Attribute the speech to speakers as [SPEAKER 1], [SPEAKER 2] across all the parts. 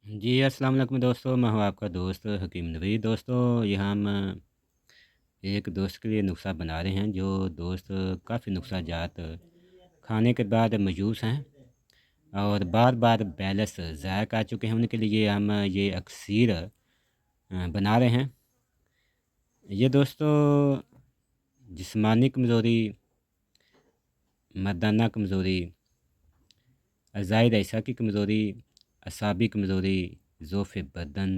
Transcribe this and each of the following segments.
[SPEAKER 1] जी, अस्सलाम वालेकुम दोस्तों, मैं हूँ आपका दोस्त हकीम नबी। दोस्तों, यहाँ हम एक दोस्त के लिए नुस्ख़ा बना रहे हैं, जो दोस्त काफ़ी नुस्ख़ा जात खाने के बाद मायूस हैं और बार-बार बैलेंस ज़ाया कर चुके हैं। उनके लिए हम ये अक्सीर बना रहे हैं। ये दोस्तों जिस्मानी कमज़ोरी, मर्दाना कमज़ोरी, अज़ाइद ऐसा की कमज़ोरी, असाबी कमज़ोरी, ज़ोफ़ बदन,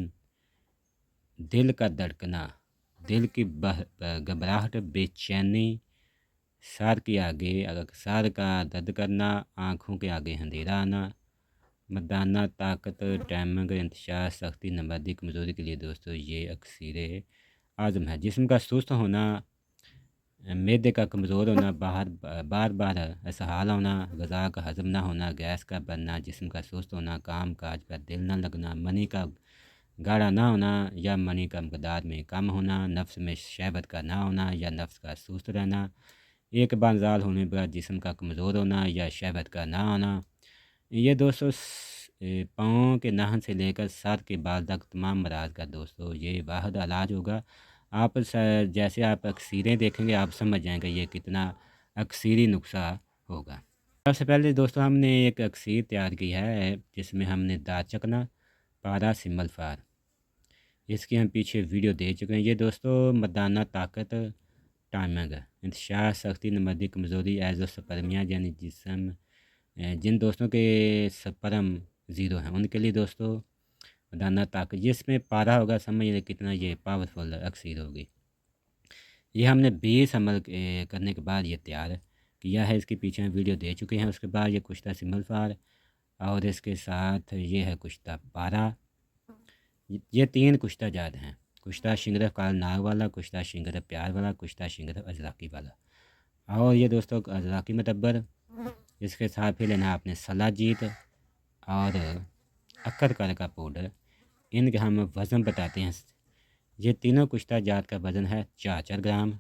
[SPEAKER 1] दिल का धड़कना, दिल की घबराहट, बेचैनी, सर के आगे सर का दर्द करना, आँखों के आगे अंधेरा आना, मर्दाना ताकत, टाइमिंग, इंतशार, सख्ती, नमर्दी, कमज़ोरी के लिए दोस्तों ये अक्सीर आज़म है। जिस्म का सुस्त होना, मैदे का कमज़ोर होना, बार बार असहाल होना, ग़ज़ा का हज़म ना होना, गैस का बनना, जिस्म का सुस्त होना, काम काज पर दिल ना लगना, मनी का गाढ़ा ना होना या मनी का मकदार में कम होना, नफ्स में शहवत का ना होना या नफ्स का सुस्त रहना, एक बांज़ाल होने पर जिस्म का कमज़ोर होना या शहवत का ना होना। ये दोस्तों पाँव के नाखून से लेकर सर के बाल तक तमाम मराज का दोस्तों ये वाहिद इलाज होगा। आप जैसे आप अक्सीरें देखेंगे आप समझ जाएंगे ये कितना अक्सीरी नुस्खा होगा। सबसे पहले दोस्तों हमने एक अक्सीर तैयार की है जिसमें हमने दारचकना, पारा, सिमल फार, इसकी हम पीछे वीडियो दे चुके हैं। ये दोस्तों मर्दाना ताकत, टाइमिंग, इंतशार, सख्ती, नमर्दी, कमज़ोरी, एज़ो सपर्मिया यानी जिसम जिन दोस्तों के स्पर्म ज़ीरो हैं उनके लिए दोस्तों मर्दाना ताकत, जिसमें पारा होगा समझ लें कितना ये पावरफुल अक्सीर होगी। ये हमने 20 अमल करने के बाद ये तैयार किया है। इसके पीछे हम वीडियो दे चुके हैं। उसके बाद ये कुश्ता सिमल फार और इसके साथ ये है कुश्ता पारा। ये 3 कुश्ता जात हैं। कुश्ता शिंगरफ काल नाग वाला, कुश्ता शिंगरफ प्यार वाला, कुश्ता शिंगरफ अजराकी वाला। और ये दोस्तों अजराकी मतब्बर, इसके साथ फिर लेना आपने सलाजीत और अक्कर का पाउडर। इनके हम वज़न बताते हैं। ये तीनों कुश्ता जात का वज़न है 4-4 ग्राम।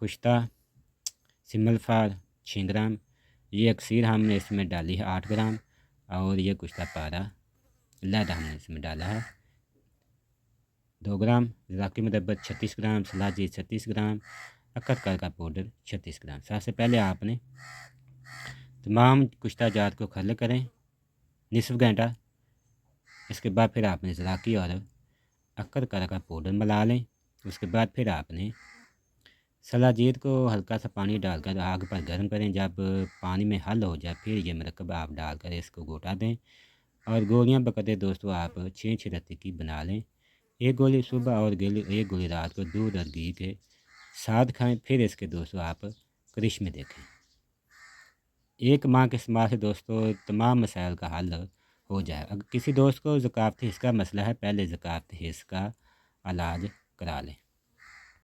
[SPEAKER 1] कुश्ता सिमल फार 6 ग्राम। ये अक्सीर हमने इसमें डाली है 8 ग्राम। और ये कुश्ता पारा लैदा हमने इसमें डाला है 2 ग्राम। ज़ाकी मुदब्बर 36 ग्राम, सलाजी 36 ग्राम, अक्कर का पाउडर 36 ग्राम। सबसे पहले आपने तमाम कुश्ता जात को खल करें निसफ घंटा। इसके बाद फिर आपने ज़राकी और अक्कर का पाउडर मिला लें। उसके बाद फिर आपने सलाजीत को हल्का सा पानी डालकर आग पर गर्म करें। जब पानी में हल हो जाए फिर ये मरकब आप डालकर इसको घोटा दें और गोलियां बकते दोस्तों आप 6 रत्ती की बना लें। एक गोली सुबह और एक गोली रात को दूध और घी के साथ खाएं। फिर इसके दोस्तों आप क्रिश में देखें। एक माह के इस्तेमाल से दोस्तों तमाम मसाइल का हल हो जाए। अगर किसी दोस्त को ज़कावती हिस्स का मसला है पहले ज़कावती हिस्स का इलाज करा लें।